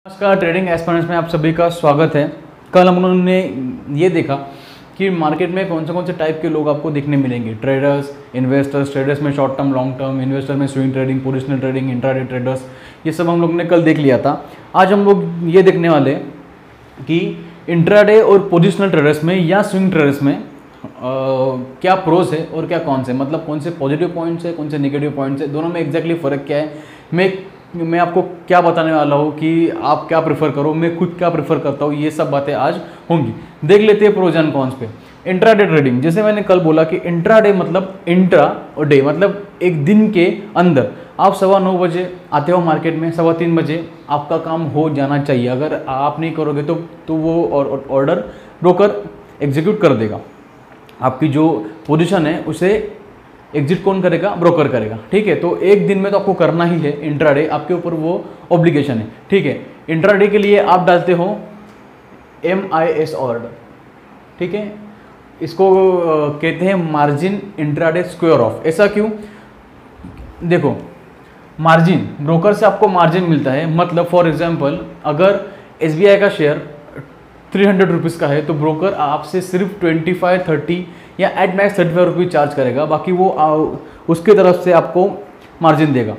नमस्कार, trading aspirants में आप सभी का स्वागत है। कल हम लोगों ने ये देखा कि मार्केट में कौन से टाइप के लोग आपको देखने मिलेंगे। ट्रेडर्स, इन्वेस्टर्स, ट्रेडर्स में short term, long term, investor में swing trading, positional trading, intraday traders, ये सब हम लोग ने कल देख लिया था। आज हम लोग ये देखने वाले कि इंट्राडे और पोजिशनल ट्रेडर्स में या स्विंग ट्रेडर्स में क्या प्रोस है और क्या कौन से, मतलब कौन से पॉजिटिव पॉइंट्स है, कौन से नेगेटिव पॉइंट्स है, दोनों में एग्जैक्टली फ़र्क क्या है। मैं आपको क्या बताने वाला हूँ कि आप क्या प्रेफर करो, मैं खुद क्या प्रेफर करता हूँ, ये सब बातें आज होंगी। देख लेते हैं प्रोज एंड कॉन्स पे। इंट्राडे ट्रेडिंग, जैसे मैंने कल बोला कि इंट्राडे मतलब इंट्रा और डे, मतलब एक दिन के अंदर आप 9:15 बजे आते हो मार्केट में, 3:15 बजे आपका काम हो जाना चाहिए। अगर आप नहीं करोगे तो वो ऑर्डर ब्रोकर एग्जीक्यूट कर देगा। आपकी जो पोजीशन है उसे एग्जिट कौन करेगा? ब्रोकर करेगा। ठीक है, तो एक दिन में तो आपको करना ही है इंट्राडे, आपके ऊपर वो ऑब्लिगेशन है। ठीक है, इंट्राडे के लिए आप डालते हो MIS ऑर्डर। ठीक है, इसको कहते हैं मार्जिन इंट्राडे स्क्वायर ऑफ। ऐसा क्यों? देखो, मार्जिन, ब्रोकर से आपको मार्जिन मिलता है। मतलब फॉर एग्जांपल अगर SBI का शेयर 300 रुपीज़ का है तो ब्रोकर आपसे सिर्फ 25, 30 या एट मैक्स 35 रुपीज़ चार्ज करेगा। बाकी वो उसके तरफ से आपको मार्जिन देगा।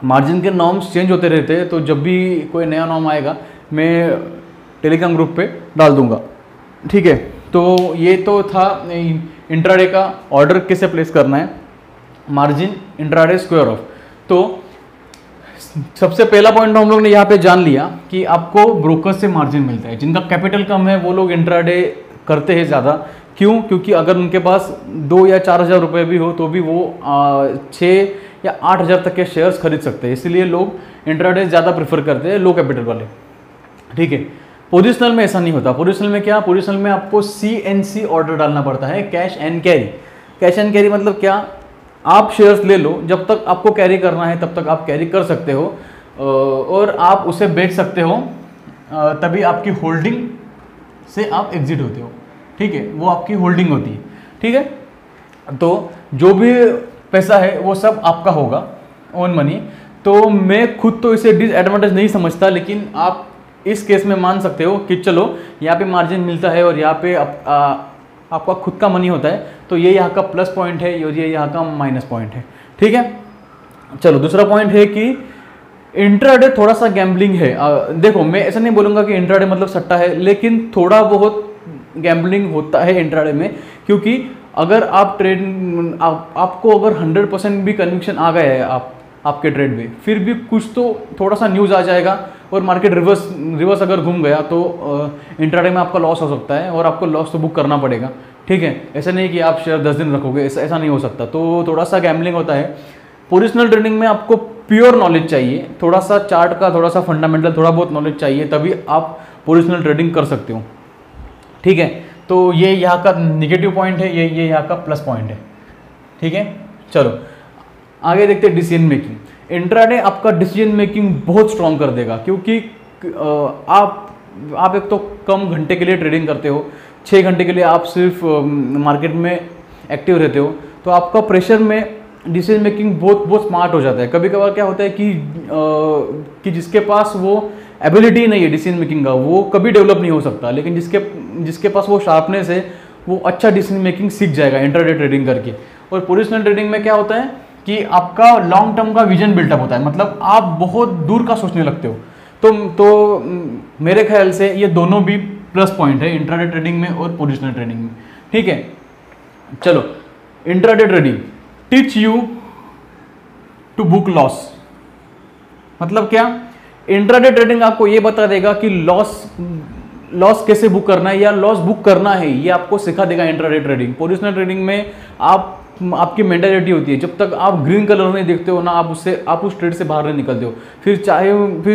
मार्जिन के नॉर्म्स चेंज होते रहते हैं, तो जब भी कोई नया नॉर्म आएगा मैं टेलीग्राम ग्रुप पे डाल दूंगा। ठीक है, तो ये तो था इंट्राडे का ऑर्डर कैसे प्लेस करना है, मार्जिन इंट्राडे स्क्वायर ऑफ। तो सबसे पहला पॉइंट हम लोग ने यहाँ पे जान लिया कि आपको ब्रोकर से मार्जिन मिलता है। जिनका कैपिटल कम है वो लोग इंट्राडे करते हैं ज़्यादा। क्यों? क्योंकि अगर उनके पास 2 या 4 हज़ार रुपये भी हो तो भी वो 6 या 8 हज़ार तक के शेयर्स खरीद सकते हैं। इसलिए लोग इंट्राडे ज़्यादा प्रेफर करते हैं, लो कैपिटल वाले। ठीक है, पोजिशनल में ऐसा नहीं होता। पोजिशनल में क्या? पोजिशनल में आपको CNC ऑर्डर डालना पड़ता है, cash and carry. Cash and carry मतलब क्या? आप शेयर्स ले लो, जब तक आपको कैरी करना है तब तक आप कैरी कर सकते हो और आप उसे बेच सकते हो, तभी आपकी होल्डिंग से आप एग्जिट होते हो। ठीक है, वो आपकी होल्डिंग होती है। ठीक है, तो जो भी पैसा है वो सब आपका होगा, ओन मनी। तो मैं खुद तो इसे डिसएडवांटेज नहीं समझता, लेकिन आप इस केस में मान सकते हो कि चलो यहाँ पे मार्जिन मिलता है और यहाँ पे आपका खुद का मनी होता है, तो ये यहाँ का प्लस पॉइंट है और ये यहाँ का माइनस पॉइंट है। ठीक है, चलो दूसरा पॉइंट है कि इंट्राडे थोड़ा सा गैम्बलिंग है। देखो, मैं ऐसा नहीं बोलूँगा कि इंट्राडे मतलब सट्टा है, लेकिन थोड़ा बहुत गैम्बलिंग होता है इंट्राडे में। क्योंकि अगर आप आपको अगर 100% भी कन्विक्शन आ गया है आपके ट्रेड में, फिर भी कुछ तो थोड़ा सा न्यूज़ आ जाएगा और मार्केट रिवर्स अगर घूम गया तो इंट्राडे में आपका लॉस हो सकता है और आपको लॉस तो बुक करना पड़ेगा। ठीक है, ऐसा नहीं कि आप शेयर 10 दिन रखोगे, ऐसा नहीं हो सकता। तो थोड़ा सा गैम्बलिंग होता है। पोजिशनल ट्रेडिंग में आपको प्योर नॉलेज चाहिए, थोड़ा सा चार्ट का, थोड़ा सा फंडामेंटल, थोड़ा बहुत नॉलेज चाहिए, तभी आप पोजिशनल ट्रेडिंग कर सकते हो। ठीक है, तो ये यहाँ का निगेटिव पॉइंट है, ये यहाँ का प्लस पॉइंट है। ठीक है, चलो आगे देखते हैं डिसीजन मेकिंग। इंट्राडे आपका डिसीजन मेकिंग बहुत स्ट्रॉन्ग कर देगा, क्योंकि आप एक तो कम घंटे के लिए ट्रेडिंग करते हो, 6 घंटे के लिए आप सिर्फ मार्केट में एक्टिव रहते हो, तो आपका प्रेशर में डिसीजन मेकिंग बहुत स्मार्ट हो जाता है। कभी कभार क्या होता है कि जिसके पास वो एबिलिटी नहीं है डिसीजन मेकिंग का, वो कभी डेवलप नहीं हो सकता, लेकिन जिसके पास वो शार्पनेस है वो अच्छा डिसीजन मेकिंग सीख जाएगा इंट्राडे ट्रेडिंग करके। और पोजिशनल ट्रेडिंग में क्या होता है कि आपका लॉन्ग टर्म का विजन बिल्टअप होता है, मतलब आप बहुत दूर का सोचने लगते हो। तो मेरे ख्याल से ये दोनों भी प्लस पॉइंट है इंट्राडे ट्रेडिंग में और पोजिशनल ट्रेडिंग में। ठीक है, चलो intraday trading teach you to book loss. मतलब क्या? इंट्राडे ट्रेडिंग आपको ये बता देगा कि लॉस कैसे बुक करना है या लॉस बुक करना है, ये आपको सिखा देगा इंट्राडे ट्रेडिंग। पोजिशनल ट्रेडिंग में आपकी मेंटालिटी होती है, जब तक आप ग्रीन कलर नहीं देखते हो ना, आप उस ट्रेड से बाहर नहीं निकलते हो। फिर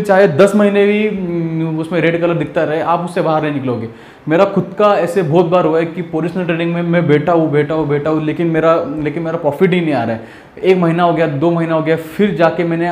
चाहे 10 महीने भी उसमें रेड कलर दिखता रहे, आप उससे बाहर नहीं निकलोगे। मेरा खुद का ऐसे बहुत बार हुआ है कि पोजिशनल ट्रेडिंग में मैं बैठा हूँ, लेकिन मेरा प्रॉफिट ही नहीं आ रहा है। 1 महीना हो गया, 2 महीना हो गया, फिर जाके मैंने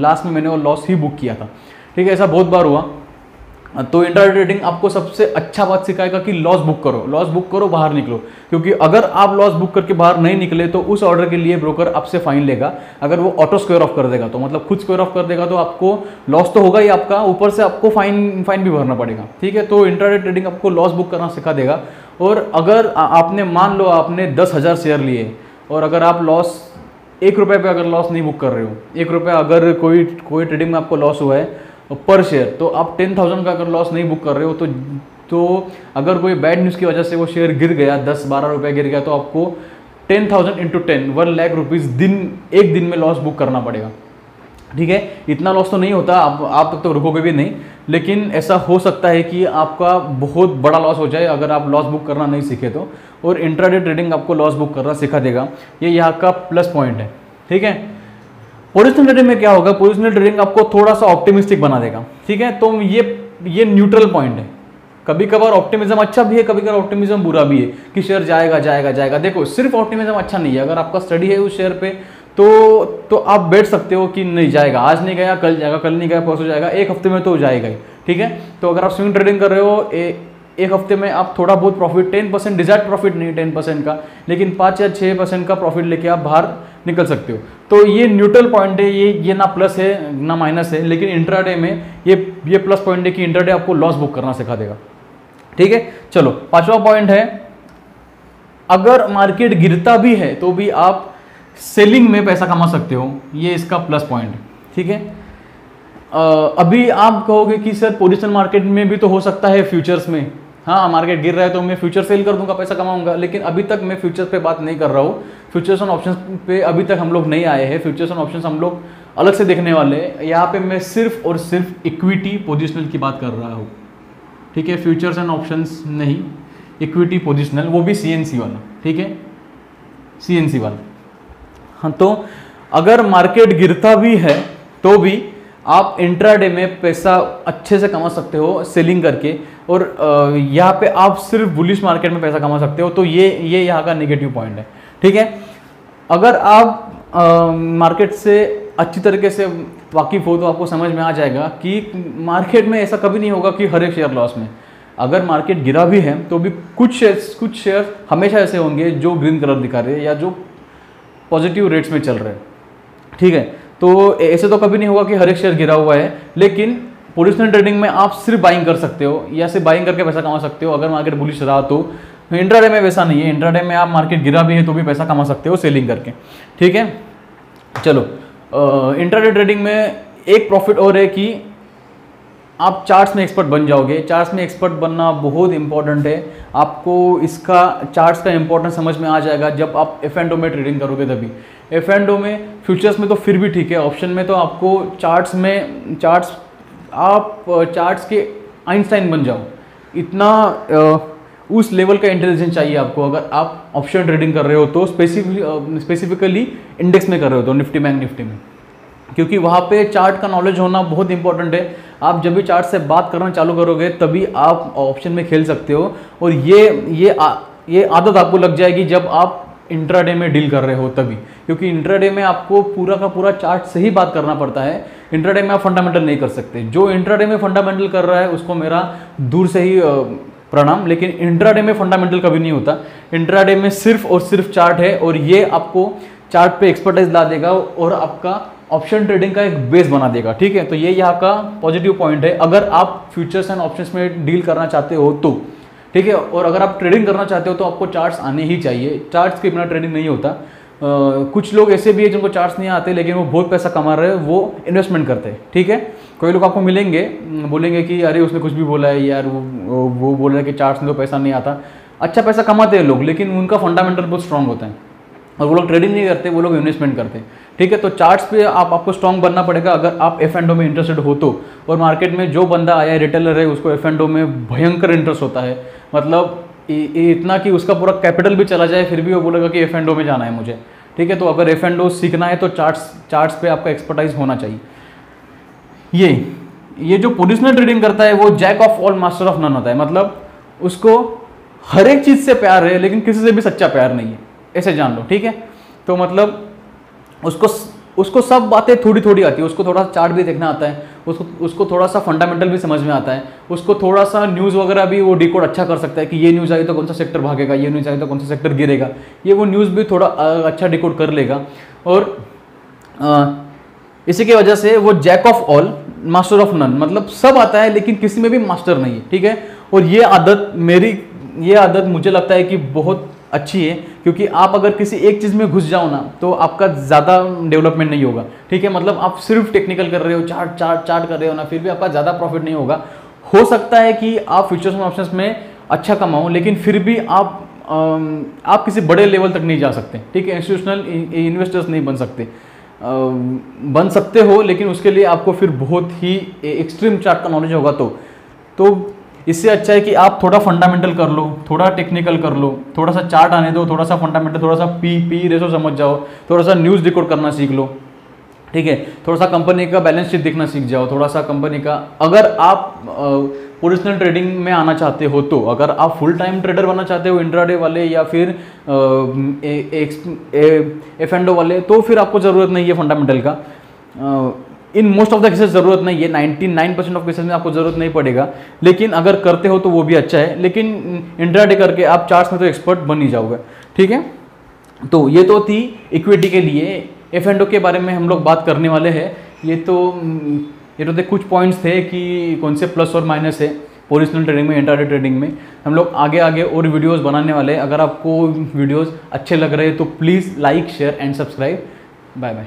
लास्ट में मैंने वो लॉस ही बुक किया था। ठीक है, ऐसा बहुत बार हुआ। तो इंट्राडे ट्रेडिंग आपको सबसे अच्छा बात सिखाएगा कि लॉस बुक करो, लॉस बुक करो, बाहर निकलो, क्योंकि अगर आप लॉस बुक करके बाहर नहीं निकले तो उस ऑर्डर के लिए ब्रोकर आपसे फाइन लेगा। अगर वो ऑटो स्क्वायर ऑफ कर देगा तो मतलब खुद स्क्वायर ऑफ कर देगा तो आपको लॉस तो होगा ही आपका, ऊपर से आपको फाइन भी भरना पड़ेगा। ठीक है, तो इंट्राडे ट्रेडिंग आपको लॉस बुक करना सिखा देगा। और अगर आपने मान लो आपने 10,000 शेयर लिए और अगर आप लॉस 1 रुपये पे अगर लॉस नहीं बुक कर रहे हो, 1 रुपये अगर कोई ट्रेडिंग में आपको लॉस हुआ है पर शेयर, तो आप 10,000 का अगर लॉस नहीं बुक कर रहे हो तो अगर कोई बैड न्यूज़ की वजह से वो शेयर गिर गया, 10-12 रुपये गिर गया, तो आपको 10,000 इंटू 10 1 लाख रुपीज़ एक दिन में लॉस बुक करना पड़ेगा। ठीक है, इतना लॉस तो नहीं होता, आप तक तो रुकोगे भी नहीं, लेकिन ऐसा हो सकता है कि आपका बहुत बड़ा लॉस हो जाए अगर आप लॉस बुक करना नहीं सीखे तो। और इंट्राडे ट्रेडिंग आपको लॉस बुक करना सिखा देगा, ये यहाँ का प्लस पॉइंट है। ठीक है, पोजिशनल ट्रेडिंग में क्या होगा, पोजिशनल ट्रेडिंग आपको थोड़ा सा ऑप्टिमिस्टिक बना देगा। ठीक है, तो ये न्यूट्रल पॉइंट है। कभी कभार ऑप्टिमिज्म अच्छा भी है, कभी कभार ऑप्टिमिज्म बुरा भी है कि शेयर जाएगा जाएगा जाएगा। देखो, सिर्फ ऑप्टिमिज्म अच्छा नहीं है, अगर आपका स्टडी है उस शेयर पे तो आप बैठ सकते हो कि नहीं जाएगा, आज नहीं गया कल जाएगा, कल नहीं गया परसों जाएगा, एक हफ्ते में तो जाएगा ही। ठीक है, तो अगर आप स्विंग ट्रेडिंग कर रहे हो, एक हफ्ते में आप थोड़ा बहुत प्रॉफिट, 10% डिजायर्ड प्रॉफिट नहीं 10% का, लेकिन 5 या 6% का प्रॉफिट लेके आप बाहर निकल सकते हो। तो ये न्यूट्रल पॉइंट है, ये ना प्लस है ना माइनस है, लेकिन इंट्राडे में ये प्लस पॉइंट है कि इंट्राडे आपको लॉस बुक करना सिखा देगा। ठीक है, चलो 5वां पॉइंट है, अगर मार्केट गिरता भी है तो भी आप सेलिंग में पैसा कमा सकते हो, ये इसका प्लस पॉइंट है। ठीक है, अभी आप कहोगे कि सर पोजिशनल मार्केट में भी तो हो सकता है फ्यूचर्स में, हाँ मार्केट गिर रहा है तो मैं फ्यूचर सेल कर दूंगा, पैसा कमाऊंगा, लेकिन अभी तक मैं फ्यूचर्स पे बात नहीं कर रहा हूँ। फ्यूचर्स ऑन ऑप्शंस पे अभी तक हम लोग नहीं आए हैं, फ्यूचर्स ऑन ऑप्शंस हम लोग अलग से देखने वाले हैं। यहाँ पे मैं सिर्फ और सिर्फ इक्विटी पोजिशनल की बात कर रहा हूँ। ठीक है, फ्यूचर्स एंड ऑप्शंस नहीं, इक्विटी पोजिशनल, वो भी CNC वाला। ठीक है, CNC वाला। हाँ, तो अगर मार्केट गिरता भी है तो भी आप इंट्राडे में पैसा अच्छे से कमा सकते हो सेलिंग करके, और यहाँ पे आप सिर्फ बुलिश मार्केट में पैसा कमा सकते हो। तो ये यहाँ का नेगेटिव पॉइंट है। ठीक है, अगर आप मार्केट से अच्छी तरीके से वाकिफ हो तो आपको समझ में आ जाएगा कि मार्केट में ऐसा कभी नहीं होगा कि हर एक शेयर लॉस में। अगर मार्केट गिरा भी है तो भी कुछ शेयर हमेशा ऐसे होंगे जो ग्रीन कलर दिखा रहे हैं या जो पॉजिटिव रेट्स में चल रहे हैं। ठीक है, तो ऐसे तो कभी नहीं होगा कि हर एक शेयर गिरा हुआ है, लेकिन पोजिशनल ट्रेडिंग में आप सिर्फ बाइंग कर सकते हो या सिर्फ बाइंग करके पैसा कमा सकते हो अगर मार्केट बुलिश रहा तो। इंट्राडे में वैसा नहीं है, इंट्राडे में आप मार्केट गिरा भी है तो भी पैसा कमा सकते हो सेलिंग करके। ठीक है, चलो इंट्राडे ट्रेडिंग में एक प्रॉफिट और है कि आप चार्ट्स में एक्सपर्ट बन जाओगे। चार्ट्स में एक्सपर्ट बनना बहुत इंपॉर्टेंट है, आपको इसका चार्ट्स का इंपॉर्टेंस समझ में आ जाएगा जब आप F&O में ट्रेडिंग करोगे तभी। F&O में, फ्यूचर्स में तो फिर भी ठीक है, ऑप्शन में तो आपको चार्ट्स के आइंस्टाइन बन जाओ, इतना उस लेवल का इंटेलिजेंस चाहिए आपको अगर आप ऑप्शन ट्रेडिंग कर रहे हो तो, स्पेसिफिकली इंडेक्स में कर रहे हो तो, निफ्टी बैंक निफ्टी में, क्योंकि वहाँ पे चार्ट का नॉलेज होना बहुत इंपॉर्टेंट है। आप जब भी चार्ट से बात करना चालू करोगे तभी आप ऑप्शन में खेल सकते हो, और ये आदत आपको लग जाएगी जब आप इंट्राडे में डील कर रहे हो तभी, क्योंकि इंट्राडे में आपको पूरा का पूरा चार्ट से ही बात करना पड़ता है। इंट्राडे में आप फंडामेंटल नहीं कर सकते। जो इंट्राडे में फंडामेंटल कर रहा है उसको मेरा दूर से ही प्रणाम, लेकिन इंट्राडे में फंडामेंटल कभी नहीं होता। इंट्राडे में सिर्फ और सिर्फ चार्ट है, और ये आपको चार्ट पे एक्सपर्टाइज ला देगा और आपका ऑप्शन ट्रेडिंग का एक बेस बना देगा। ठीक है, तो ये यहाँ का पॉजिटिव पॉइंट है अगर आप फ्यूचर्स एंड ऑप्शंस में डील करना चाहते हो तो। ठीक है, और अगर आप ट्रेडिंग करना चाहते हो तो आपको चार्ट्स आने ही चाहिए, चार्ट्स के बिना ट्रेडिंग नहीं होता। कुछ लोग ऐसे भी है जिनको चार्ट्स नहीं आते लेकिन वो बहुत पैसा कमा रहे हैं, वो इन्वेस्टमेंट करते हैं। ठीक है, कोई लोग आपको मिलेंगे बोलेंगे कि अरे उसने कुछ भी बोला है यार, वो बोल रहा है कि चार्ट्स में तो पैसा नहीं आता। अच्छा पैसा कमाते हैं लोग, लेकिन उनका फंडामेंटल बहुत स्ट्रांग होता है, और वो लोग ट्रेडिंग नहीं करते, वो लोग इन्वेस्टमेंट करते हैं। ठीक है, तो चार्ट्स पे आपको स्ट्रांग बनना पड़ेगा अगर आप F&O में इंटरेस्टेड हो तो। और मार्केट में जो बंदा आया है, रिटेलर है, उसको F&O में भयंकर इंटरेस्ट होता है, मतलब इतना कि उसका पूरा कैपिटल भी चला जाए फिर भी वो बोलेगा कि F&O में जाना है मुझे। ठीक है, तो अगर F&O सीखना है तो चार्ट्स पे आपका एक्सपर्टाइज होना चाहिए। ये जो पोजिशनल ट्रेडिंग करता है वो jack of all master of none होता है, मतलब उसको हर एक चीज़ से प्यार है लेकिन किसी से भी सच्चा प्यार नहीं है, ऐसे जान लो। ठीक है, तो मतलब उसको सब बातें थोड़ी थोड़ी आती है, उसको थोड़ा चार्ट भी देखना आता है, उसको थोड़ा सा फंडामेंटल भी समझ में आता है, उसको थोड़ा सा न्यूज़ वगैरह भी वो डिकोड अच्छा कर सकता है कि ये न्यूज़ आई तो कौन सा सेक्टर भागेगा, ये न्यूज़ आई तो कौन सा सेक्टर गिरेगा, ये वो न्यूज़ भी थोड़ा अच्छा डिकोड कर लेगा। और इसी की वजह से वो jack of all master of none, मतलब सब आता है लेकिन किसी में भी मास्टर नहीं है, ठीक है। और ये आदत मुझे लगता है कि बहुत अच्छी है, क्योंकि आप अगर किसी एक चीज़ में घुस जाओ ना तो आपका ज़्यादा डेवलपमेंट नहीं होगा, ठीक है। मतलब आप सिर्फ टेक्निकल कर रहे हो, चार्ट कर रहे हो ना, फिर भी आपका ज़्यादा प्रॉफिट नहीं होगा। हो सकता है कि आप फ्यूचर्स में ऑप्शंस में अच्छा कमाओ, लेकिन फिर भी आप किसी बड़े लेवल तक नहीं जा सकते, ठीक है। इंस्टीट्यूशनल इन्वेस्टर्स नहीं बन सकते हो, लेकिन उसके लिए आपको फिर बहुत ही एक्सट्रीम चार्ट का नॉलेज होगा। तो इससे अच्छा है कि आप थोड़ा फंडामेंटल कर लो, थोड़ा टेक्निकल कर लो, थोड़ा सा चार्ट आने दो, थोड़ा सा फंडामेंटल, थोड़ा सा पी रेशो समझ जाओ, थोड़ा सा न्यूज़ डिकोड करना सीख लो, ठीक है। थोड़ा सा कंपनी का बैलेंस शीट देखना सीख जाओ, थोड़ा सा कंपनी का, अगर आप पोजिशनल ट्रेडिंग में आना चाहते हो तो, अगर आप फुल टाइम ट्रेडर बनना चाहते हो इंट्राडे वाले या फिर F&O वाले, तो फिर आपको ज़रूरत नहीं है फंडामेंटल का। In most of the cases ज़रूरत नहीं है, 99% ऑफ केसेस में आपको ज़रूरत नहीं पड़ेगा, लेकिन अगर करते हो तो वो भी अच्छा है। लेकिन इंट्राडे करके आप चार्ट्स में तो एक्सपर्ट बन ही जाओगे, ठीक है। तो ये तो थी इक्विटी के लिए। F&O के बारे में हम लोग बात करने वाले हैं। ये तो थे कुछ पॉइंट्स थे कि कौन से प्लस और माइनस है पोजिशनल ट्रेडिंग में, इंट्राडे ट्रेडिंग में। हम लोग आगे और वीडियोस बनाने वाले हैं। अगर आपको वीडियोस अच्छे लग रहे हैं तो please like, share and subscribe. Bye bye.